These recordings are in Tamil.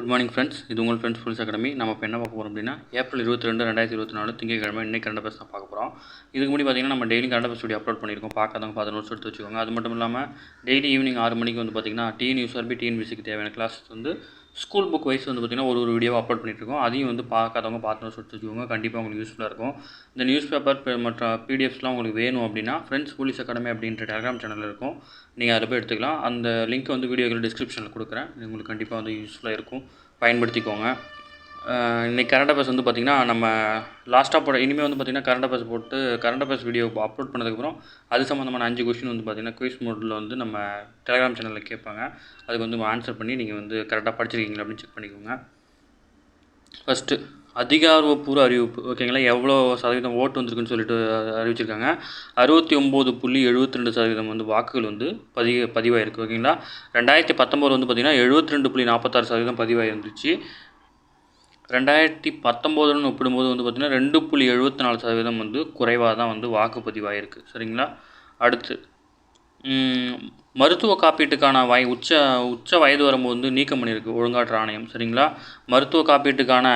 Good morning friends. இது உங்கள் ஃப்ரெண்ட்ஸ் ஃபுல்ஸ் அகாடமி. நம்ம இப்போ என்ன பார்க்க போகிறோம் அப்படின்னா, ஏப்ரல் 22, 2024 திங்கட்கிழமை இன்னைக்கு கரண்ட் அஃபேர்ஸ் தான் பார்க்க போகிறோம். இதுக்கு முன்னாடி பார்த்தீங்கன்னா நம்ம daily current affairs video upload பண்ணியிருக்கோம். பார்க்காதவங்க பார்த்து நோட்ஸ் எடுத்து வச்சுக்கோங்க. அது மட்டும் இல்லாமல் டெய்லி ஈவினிங் 6 மணிக்கு வந்து பார்த்தீங்கன்னா டிஎன்யூஎஸ்ஆர்பி டிஎன்பிசிக்கு தேவையான கிளாஸ் வந்து ஸ்கூல் புக் வைஸ் வந்து பார்த்திங்கன்னா ஒரு வீடியோவை அப்லோட் பண்ணிட்டுருக்கோம். அதையும் வந்து பார்க்காதவங்க பார்த்து நோட்ஸ் எடுத்து வச்சுக்கோங்க. கண்டிப்பாக உங்களுக்கு யூஸ்ஃபுல்லாக இருக்கும். இந்த நியூஸ் பேப்பர் மற்ற பிடிஎஃப்ஸ்லாம் உங்களுக்கு வேணும் அப்படின்னா ஃப்ரெண்ட்ஸ் போலீஸ் அகாடமி அப்படின்ற டெலிகிராம் சேனலில் இருக்கும். நீங்கள் அதில் போய் எடுத்துக்கலாம். அந்த லிங்க் வந்து வீடியோவில் டிஸ்கிரிப்ஷனில் கொடுக்குறேன். உங்களுக்கு கண்டிப்பாக வந்து யூஸ்ஃபுல்லாக இருக்கும், பயன்படுத்திக்கோங்க. இன்றைக்கி கரண்ட் அஃபேர்ஸ் வந்து பார்த்திங்கன்னா நம்ம லாஸ்ட்டாக இனிமேல் வந்து பார்த்திங்கன்னா கரண்ட் அஃபேர்ஸ் போட்டு கரண்ட் அஃபேர்ஸ் வீடியோ அப்லோட் பண்ணதுக்கப்புறம் அது சம்மந்தமான 5 கொஸ்டின் வந்து பார்த்திங்கன்னா குயிஸ் மோடில் வந்து நம்ம டெலிகிராம் சேனலில் கேட்பாங்க. அதுக்கு வந்து ஆன்சர் பண்ணி நீங்கள் வந்து கரெக்டாக படிச்சிருக்கீங்களா அப்படின்னு செக் பண்ணிக்கோங்க. ஃபஸ்ட்டு அதிகாரப்பூர்வ அறிவிப்பு, ஓகேங்களா? எவ்வளோ சதவீதம் ஓட்டு வந்திருக்குன்னு சொல்லிட்டு அறிவிச்சிருக்காங்க. 69.72% வந்து வாக்குகள் வந்து பதிவாயிருக்கு, ஓகேங்களா? 2019 வந்து பார்த்திங்கன்னா 72.46% பதிவாயிருந்துச்சு. 2019 ஒப்பிடும்போது வந்து பார்த்திங்கன்னா 2.74% வந்து குறைவாக தான் வந்து வாக்குப்பதிவாயிருக்கு, சரிங்களா? அடுத்து மருத்துவ காப்பீட்டுக்கான உச்ச வயது வரம்பு வந்து நீக்கம் பண்ணியிருக்கு ஒழுங்காற்று ஆணையம், சரிங்களா? மருத்துவ காப்பீட்டுக்கான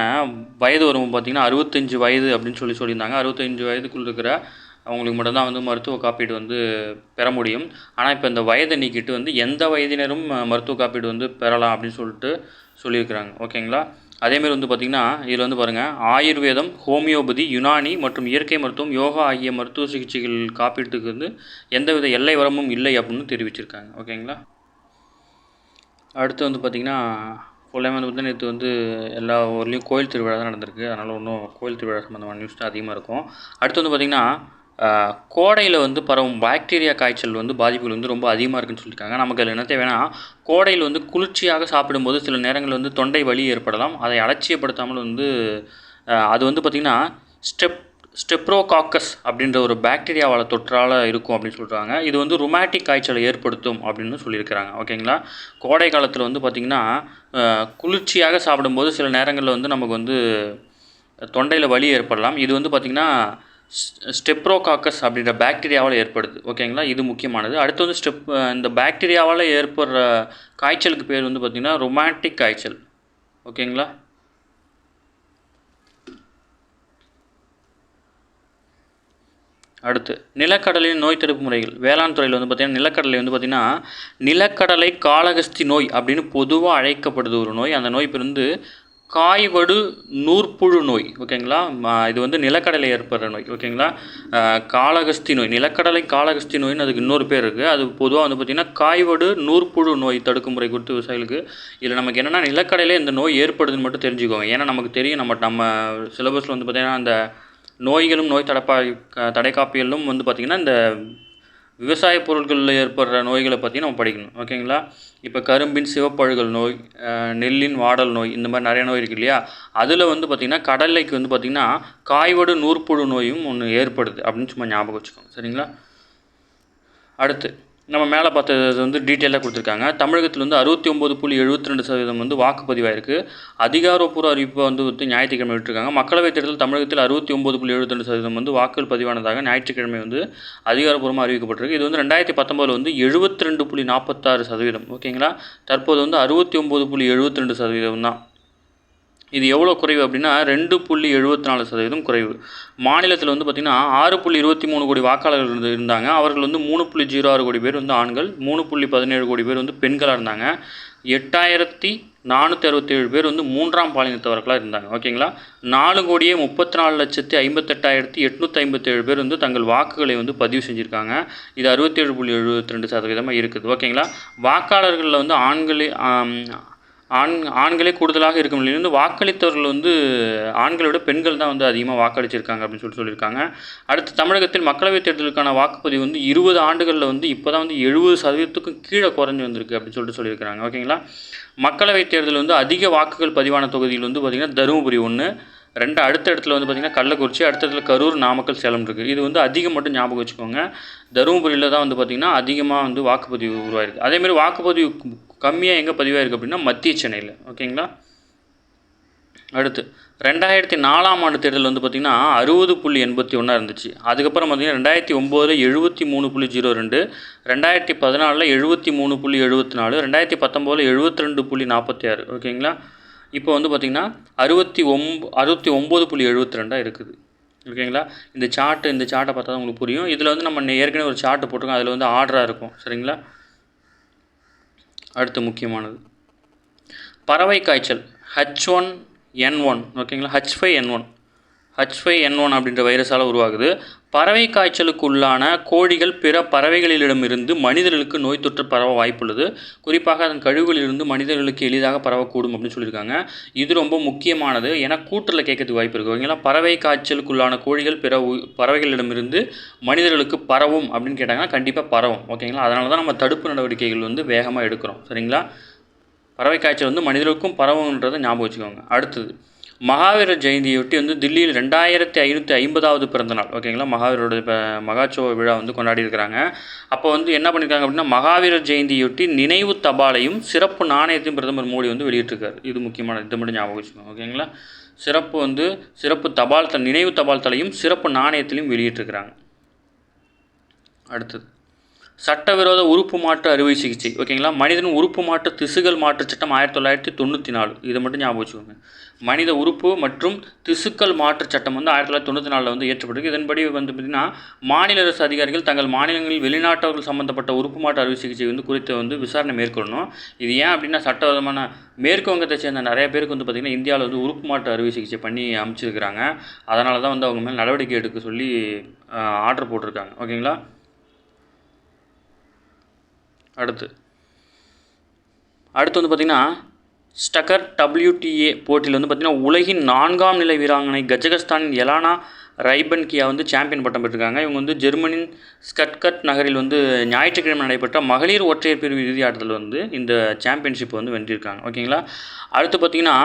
வயது வரம்பு பார்த்திங்கன்னா 65 வயது அப்படின்னு சொல்லியிருந்தாங்க. 65 வயதுக்குள் இருக்கிற அவங்களுக்கு மட்டும்தான் வந்து மருத்துவ காப்பீடு வந்து பெற முடியும். ஆனால் இப்போ இந்த வயதை நீக்கிட்டு வந்து எந்த வயதினரும் மருத்துவ காப்பீடு வந்து பெறலாம் அப்படின்னு சொல்லியிருக்கிறாங்க, ஓகேங்களா? அதேமாரி வந்து பார்த்திங்கன்னா இதில் வந்து பாருங்கள், ஆயுர்வேதம், ஹோமியோபதி, யுனானி மற்றும் இயற்கை மருத்துவம், யோகா ஆகிய மருத்துவ சிகிச்சைகள் காப்பீட்டுக்கு வந்து எந்தவித எல்லை வரம்பும் இல்லை அப்படின்னு தெரிவிச்சிருக்காங்க, ஓகேங்களா? அடுத்து வந்து பார்த்திங்கன்னா ஃபுல்லாமே வந்து பார்த்திங்கன்னா நேற்று வந்து எல்லா ஊர்லேயும் கோயில் திருவிழா தான் நடந்திருக்கு. அதனால் ஒன்றும் கோயில் திருவிழா சம்மந்தமான நியூஸ் தான் அதிகமாக இருக்கும். அடுத்து வந்து பார்த்திங்கன்னா கோடையில் வந்து பரவும் பாக்டீரியா காய்ச்சல் வந்து பாதிப்புகள் வந்து ரொம்ப அதிகமாக இருக்குன்னு சொல்லியிருக்காங்க. நமக்கு அதில் என்ன தேவைன்னா, கோடையில் வந்து குளிர்ச்சியாக சாப்பிடும்போது சில நேரங்களில் வந்து தொண்டை வலி ஏற்படலாம். அதை அலட்சியப்படுத்தாமல் வந்து அது வந்து பார்த்திங்கன்னா ஸ்டெப்ரோகாக்கஸ் அப்படின்ற ஒரு பாக்டீரியாவால் தொற்றால் இருக்கும் அப்படின்னு சொல்கிறாங்க. இது வந்து ருமேட்டிக் காய்ச்சலை ஏற்படுத்தும் அப்படின்னு சொல்லியிருக்கிறாங்க, ஓகேங்களா? கோடை காலத்தில் வந்து பார்த்திங்கன்னா குளிர்ச்சியாக சாப்பிடும்போது சில நேரங்களில் வந்து நமக்கு வந்து தொண்டையில் வலி ஏற்படலாம். இது வந்து பார்த்திங்கன்னா ஸ்டெப்ரோகாக்கஸ் அப்படின்ற பாக்டீரியாவால் ஏற்படுது, ஓகேங்களா? இது முக்கியமானது. அடுத்து வந்து இந்த பாக்டீரியாவால் ஏற்படுற காய்ச்சலுக்கு பேர் வந்து பார்த்திங்கன்னா ருமேட்டிக் காய்ச்சல், ஓகேங்களா? அடுத்து நிலக்கடலையின் நோய் தடுப்பு முறைகள். வேளாண் துறையில் வந்து பார்த்திங்கன்னா நிலக்கடலை வந்து பார்த்திங்கன்னா நிலக்கடலை காளகஸ்தி நோய் அப்படின்னு பொதுவாக அழைக்கப்படுது ஒரு நோய். அந்த நோய் பேர் வந்து காய்வடு நூற்புழு நோய், ஓகேங்களா? இது வந்து நிலக்கடலை ஏற்படுற நோய், ஓகேங்களா? காளகஸ்தி நோய், நிலக்கடலை காளகஸ்தி நோய்னு அதுக்கு இன்னொரு பேர் இருக்குது. அது பொதுவாக வந்து பார்த்திங்கன்னா காய்வடு நூற்புழு நோய் தடுக்கும் முறை குறித்து விவசாயிகளுக்கு. இதில் நமக்கு என்னென்னா நிலக்கடலையில் இந்த நோய் ஏற்படுதுன்னு மட்டும் தெரிஞ்சுக்கோங்க. ஏன்னா நமக்கு தெரியும், நம்ம சிலபஸில் வந்து பார்த்திங்கன்னா அந்த நோய்களும் நோய் தடைக்காப்பியலும் வந்து பார்த்திங்கன்னா இந்த விவசாய பொருட்களில் ஏற்படுற நோய்களை பற்றி நம்ம படிக்கணும், ஓகேங்களா? இப்போ கரும்பின் சிவப்பழுகல் நோய், நெல்லின் வாடல் நோய், இந்த மாதிரி நிறைய நோய் இருக்குது இல்லையா? அதில் வந்து பார்த்திங்கன்னா கடலைக்கு வந்து பார்த்திங்கன்னா காய்வடு நூற்புழு நோயும் ஒன்று ஏற்படுது அப்படின்னு சும்மா ஞாபகம் வச்சுக்கோங்க, சரிங்களா? அடுத்து நம்ம மேலே பார்த்தது வந்து டீட்டெயிலாக கொடுத்துருக்காங்க. தமிழகத்தில் வந்து 69.72% வந்து வாக்குப்பதிவாயிருக்கு. அதிகாரப்பூர்வ அறிவிப்பை வந்து ஞாயிற்றுக்கிழமை விட்டுருக்காங்க. மக்களவைத் தேர்தல் தமிழகத்தில் 69.72% வந்து வாக்குகள் பதிவானதாக ஞாயிற்றுக்கிழமை வந்து அதிகாரப்பூர்வமாக அறிவிக்கப்பட்டிருக்கு. இது வந்து 2019 வந்து 72.46%, ஓகேங்களா? தற்போது வந்து 69.72% தான். இது எவ்வளோ குறைவு அப்படின்னா 2.74% குறைவு. மாநிலத்தில் வந்து பார்த்திங்கன்னா 6.23 கோடி வாக்காளர்கள் இருந்தாங்க. அவர்கள் வந்து 3.06 கோடி பேர் வந்து ஆண்கள், 3.17 கோடி பேர் வந்து பெண்களாக இருந்தாங்க. 8,467 பேர் வந்து 3ஆம் பாலினத்தவர்களாக இருந்தாங்க, ஓகேங்களா? 4,34,58,857 பேர் வந்து தங்கள் வாக்குகளை வந்து பதிவு செஞ்சுருக்காங்க. இது 67.72% இருக்குது, ஓகேங்களா? வாக்காளர்களில் வந்து ஆண்களே கூடுதலாக இருக்கும் நிலையில் வந்து வாக்களித்தவர்கள் வந்து ஆண்களை விட பெண்கள் தான் வந்து அதிகமாக வாக்களிச்சிருக்காங்க அப்படின்னு சொல்லியிருக்காங்க. அடுத்து தமிழகத்தில் மக்களவைத் தேர்தலுக்கான வாக்குப்பதிவு வந்து 20 ஆண்டுகளில் வந்து இப்போ தான் வந்து 70%க்கும் கீழே குறைஞ்சி வந்திருக்கு அப்படின்னு சொல்லியிருக்கிறாங்க, ஓகேங்களா? மக்களவைத் தேர்தல் வந்து அதிக வாக்குகள் பதிவான தொகுதியில் வந்து பார்த்திங்கன்னா தருமபுரி 1, 2, அடுத்த இடத்துல வந்து பார்த்திங்கன்னா கள்ளக்குறிச்சி, அடுத்த இடத்துல கரூர், நாமக்கல், சேலம் இருக்குது. இது வந்து அதிகம் மட்டும் ஞாபகம் வச்சுக்கோங்க. தருமபுரியில் தான் வந்து பார்த்திங்கன்னா அதிகமாக வந்து வாக்குப்பதிவு உருவாயிருக்கு. அதேமாதிரி வாக்குப்பதிவு கம்மியாக எங்கே பதிவாயிருக்கு அப்படின்னா மத்திய சென்னையில், ஓகேங்களா? அடுத்து 2004ஆம் ஆண்டு தேர்தல் வந்து பார்த்திங்கன்னா 60.81 இருந்துச்சு. அதுக்கப்புறம் பார்த்திங்கன்னா 2009 73.02, 2014 73.74, 2019 72.46, ஓகேங்களா? இப்போ வந்து பார்த்திங்கன்னா 69.72 இருக்குது. ஓகேங்களா? இந்த சார்ட்டை பார்த்தா தான் உங்களுக்கு புரியும். இதில் வந்து நம்ம ஏற்கனவே ஒரு சார்ட்டு போட்டிருக்கோம். அதில் வந்து ஆர்டராக இருக்கும். சரிங்களா? அடுத்து முக்கியமானது பறவை காய்ச்சல் H1N1. ஓகேங்களா? H5N1 அப்படின்ற வைரஸால் உருவாகுது. பறவை காய்ச்சலுக்கு உள்ளான கோழிகள் பிற பறவைகளிடமிருந்து மனிதர்களுக்கு நோய் தொற்று பரவ வாய்ப்புள்ளது. குறிப்பாக அதன் கழிவுகளிலிருந்து மனிதர்களுக்கு எளிதாக பரவக்கூடும் அப்படின்னு சொல்லியிருக்காங்க. இது ரொம்ப முக்கியமானது. ஏன்னா கூற்றில் கேட்கறதுக்கு வாய்ப்பு இருக்குது. ஓகேங்களா? பறவை காய்ச்சலுக்குள்ளான கோழிகள் பிற பறவைகளிடமிருந்து மனிதர்களுக்கு பரவும் அப்படின்னு கேட்டாங்கன்னா கண்டிப்பாக பரவும். ஓகேங்களா? அதனால தான் நம்ம தடுப்பு நடவடிக்கைகள் வந்து வேகமாக எடுக்கிறோம். சரிங்களா? பறவை காய்ச்சல் வந்து மனிதர்களுக்கும் பரவுன்றதை ஞாபகம் வச்சுக்கோங்க. அடுத்தது மகாவீர ஜெயந்தியொட்டி வந்து தில்லியில் 2550வது பிறந்தநாள். ஓகேங்களா? மகாவீரோட மகாட்சவ விழா வந்து கொண்டாடி இருக்கிறாங்க. அப்போ வந்து என்ன பண்ணியிருக்காங்க அப்படின்னா மகாவீரர் ஜெயந்தியொட்டி நினைவு தபாலையும் சிறப்பு நாணயத்தையும் பிரதமர் மோடி வந்து வெளியிட்டிருக்காரு. இது முக்கியமானது. இதை மட்டும் ஞாபகம் வச்சுக்கோங்க. ஓகேங்களா? சிறப்பு நினைவு தபால் தலையும் சிறப்பு நாணயத்திலையும் வெளியிட்டிருக்கிறாங்க. அடுத்தது சட்டவிரோத உறுப்பு மாற்று அறுவை சிகிச்சை. ஓகேங்களா? மனிதன் உறுப்பு மாற்று திசுகள் மாற்று சட்டம் 1994. இதை மட்டும் ஞாபகம் வச்சுக்கோங்க. மனித உறுப்பு மற்றும் திசுக்கள் மாற்று சட்டம் வந்து 1994 வந்து ஏற்றப்பட்டிருக்கு. இதன்படி வந்து பார்த்திங்கன்னா மாநில அரசு அதிகாரிகள் தங்கள் மாநிலங்களில் வெளிநாட்டவர்கள் சம்மந்தப்பட்ட உறுப்பு மாற்று அறுவை சிகிச்சை வந்து குறித்து வந்து விசாரணை மேற்கொள்ளணும். இது ஏன் அப்படின்னா சட்டவிதமான மேற்கு வங்கத்தை சேர்ந்த நிறைய பேருக்கு வந்து பார்த்திங்கன்னா இந்தியாவில் வந்து உறுப்பு மாற்று அறுவை சிகிச்சை பண்ணி அமைச்சிருக்கிறாங்க. அதனால தான் வந்து அவங்க மேலே நடவடிக்கை எடுக்க சொல்லி ஆர்டர் போட்டிருக்காங்க. ஓகேங்களா? அடுத்து வந்து பார்த்திங்கன்னா ஸ்டக்கர் WTA போட்டியில் வந்து பார்த்திங்கன்னா உலகின் 4ஆம் நிலை வீராங்கனை கஜகஸ்தானின் எலானா ரைபன்கியா வந்து சாம்பியன் பட்டம் பெற்றிருக்காங்க. இவங்க வந்து ஜெர்மனின் ஸ்கட்கட் நகரில் வந்து ஞாயிற்றுக்கிழமை நடைபெற்ற மகளிர் ஒற்றையர் பிரிவு இறுதி ஆட்டத்தில் வந்து இந்த சாம்பியன்ஷிப் வந்து வென்றிருக்காங்க. ஓகேங்களா? அடுத்து பார்த்திங்கன்னா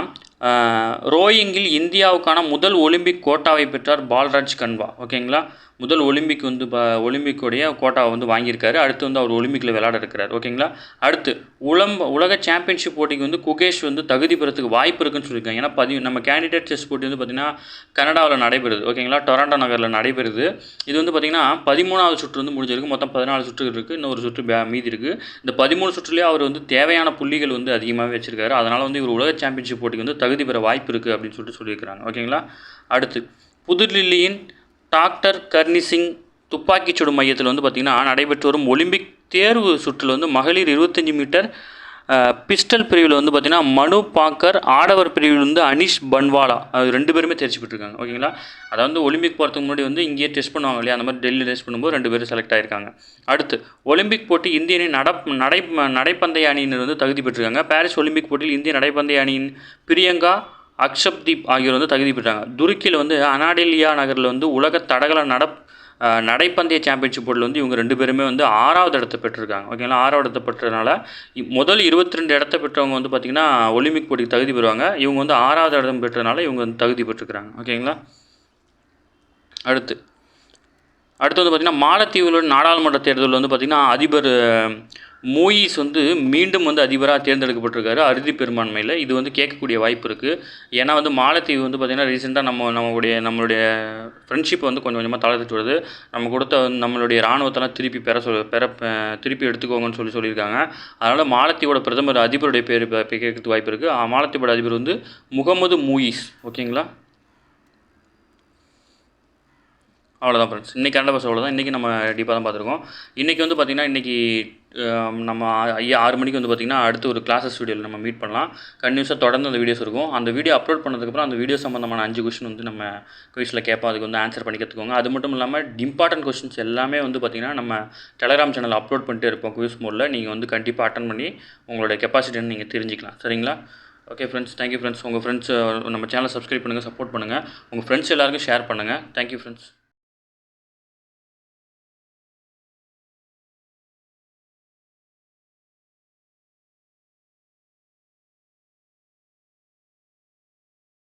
ரோயிங்கில் இந்தியாவுக்கான முதல் ஒலிம்பிக் கோட்டாவை பெற்றார் பால்ராஜ் கன்வா. ஓகேங்களா? முதல் ஒலிம்பிக் வந்து ஒலிம்பிக்குடைய கோட்டாவை வந்து வாங்கியிருக்காரு. அடுத்து வந்து அவர் ஒலிம்பிக்கில் விளையாட இருக்கிறார். ஓகேங்களா? அடுத்து உலக சாம்பியன்ஷிப் போட்டிக்கு வந்து குகேஷ் வந்து தகுதி பெறத்துக்கு வாய்ப்பு இருக்குன்னு சொல்லியிருக்காங்க. ஏன்னா நம்ம கேண்டிடேட் செஸ் போட்டி வந்து பார்த்திங்கன்னா கனடாவில் நடைபெறுது. ஓகேங்களா? டொராண்டோ நகரில் நடைபெறுது. இது வந்து பார்த்திங்கன்னா 13வது சுற்று வந்து முடிஞ்சிருக்கு. மொத்தம் 14 சுற்று இருக்குது. இன்னொரு சுற்று மீதி இருக்குது. இந்த 13 சுற்றுலேயே அவர் வந்து தேவையான புள்ளிகள் வந்து அதிகமாகவே வச்சிருக்காரு. அதனால் வந்து இவர் உலக சாம்பியன்ஷிப் போட்டிக்கு வந்து தகுதி பெற வாய்ப்பு இருக்குது அப்படின்னு சொல்லியிருக்கிறாங்க. ஓகேங்களா? அடுத்து புதுடில்லியின் டாக்டர் கர்னி சிங் துப்பாக்கிச் சுடும் மையத்தில் வந்து பார்த்திங்கன்னா நடைபெற்று வரும் ஒலிம்பிக் தேர்வு சுற்றில் வந்து மகளிர் 25 மீட்டர் பிஸ்டல் பிரிவில் வந்து பார்த்திங்கன்னா மனு பாக்கர், ஆடவர் பிரிவில் வந்து அனிஷ் பன்வாலா, அது 2 பேருமே தேர்ச்சி பெற்றிருக்காங்க. ஓகேங்களா? அதாவது ஒலிம்பிக் போகிறதுக்கு முன்னாடி வந்து இங்கேயே டெஸ்ட் பண்ணுவாங்க இல்லையா? அந்த மாதிரி டெல்லியில் டெஸ்ட் பண்ணும்போது 2 பேரும் செலக்ட் ஆகிருக்காங்க. அடுத்து ஒலிம்பிக் போட்டி இந்திய அணியின் நடைப்பந்தய அணியினர் வந்து தகுதி பெற்றிருக்காங்க. பாரிஸ் ஒலிம்பிக் போட்டியில் இந்திய நடைப்பந்தய அணியின் பிரியங்கா, அக்ஷப்தீப் ஆகியோர் வந்து தகுதி பெற்றாங்க. துருக்கியில் வந்து அனாடெலியா நகரில் வந்து உலக தடகள நடைப்பந்தய சாம்பியன்ஷிப் போட்டியில் வந்து இவங்க 2 பேருமே வந்து 6வது இடத்தை பெற்றிருக்காங்க. ஓகேங்களா? 6வது இடத்தை பெற்றதுனால முதல் 22 இடத்தை பெற்றவங்க வந்து பார்த்திங்கன்னா ஒலிம்பிக் போட்டிக்கு தகுதி பெறுவாங்க. இவங்க வந்து 6வது இடம் பெற்றதுனால இவங்க வந்து தகுதி பெற்றிருக்கிறாங்க. ஓகேங்களா? அடுத்து வந்து பார்த்திங்கன்னா மாலத்தீவுகளோட நாடாளுமன்ற தேர்தலில் வந்து பார்த்திங்கன்னா அதிபர் மோயிஸ் வந்து மீண்டும் வந்து அதிபராக தேர்ந்தெடுக்கப்பட்டிருக்காரு அறுதி பெரும்பான்மையில். இது வந்து கேட்கக்கூடிய வாய்ப்பு இருக்குது. ஏன்னா வந்து மாலத்தீவு வந்து பார்த்திங்கன்னா ரீசெண்டாக நம்மளுடைய ஃப்ரெண்ட்ஷிப்பை வந்து கொஞ்சம் கொஞ்சமாக தளர்த்துட்டு வருது. நம்ம கொடுத்த நம்மளுடைய இராணுவத்தெல்லாம் திருப்பி எடுத்துக்கோங்கன்னு சொல்லியிருக்காங்க. அதனால் மாலத்தீவோட பிரதமர் அதிபருடைய பேர் கேட்கறதுக்கு வாய்ப்பு இருக்குது. மாலத்தீவோட அதிபர் வந்து முகமது மோயிஸ். ஓகேங்களா? அவ்வளோதான் ஃப்ரெண்ட்ஸ். இன்றைக்கி கரண்ட் அஃபேர்ஸ் அவ்வளோதான். இன்றைக்கி நம்ம டீப்பாக தான் பார்த்துருக்கோம். இன்றைக்கி வந்து பார்த்திங்கன்னா இன்றைக்கி நம்ம 6 மணிக்கு வந்து பார்த்திங்கன்னா அடுத்து ஒரு கிளாஸஸ் வீடியோவில் நம்ம மீட் பண்ணலாம். கண்டினியூஸாக தொடர்ந்து அந்த வீடியோஸ் இருக்கும். அந்த வீடியோ அப்லோட் பண்ணதுக்கப்புறம் அந்த வீடியோ சம்மந்தமான 5 கொஸ்டின் வந்து நம்ம குயிஸில் கேட்போம். அதுக்கு வந்து ஆன்சர் பண்ணி கற்றுக்கோங்க. அது மட்டும் இல்லாமல் இம்பார்ட்டன்ட் கொஸ்டின்ஸ் எல்லாமே வந்து பார்த்திங்கன்னா நம்ம டெலகிராம் சேனல் அப்லோட் பண்ணிட்டே இருப்போம் குயிஸ் மோடில். நீங்கள் வந்து கண்டிப்பாக அட்டன் பண்ணி உங்களோட கெப்பாசிட்டின்னு நீங்கள் தெரிஞ்சிக்கலாம். சரிங்களா? Okay friends, thank you friends. உங்கள் ஃப்ரெண்ட்ஸ் நம்ம சேனலை சப்ஸ்கிரைப் பண்ணுங்கள், சப்போர்ட் பண்ணுங்கள். உங்கள் ஃப்ரெண்ட்ஸ் எல்லாருக்கும் ஷேர் பண்ணுங்கள். Thank you friends.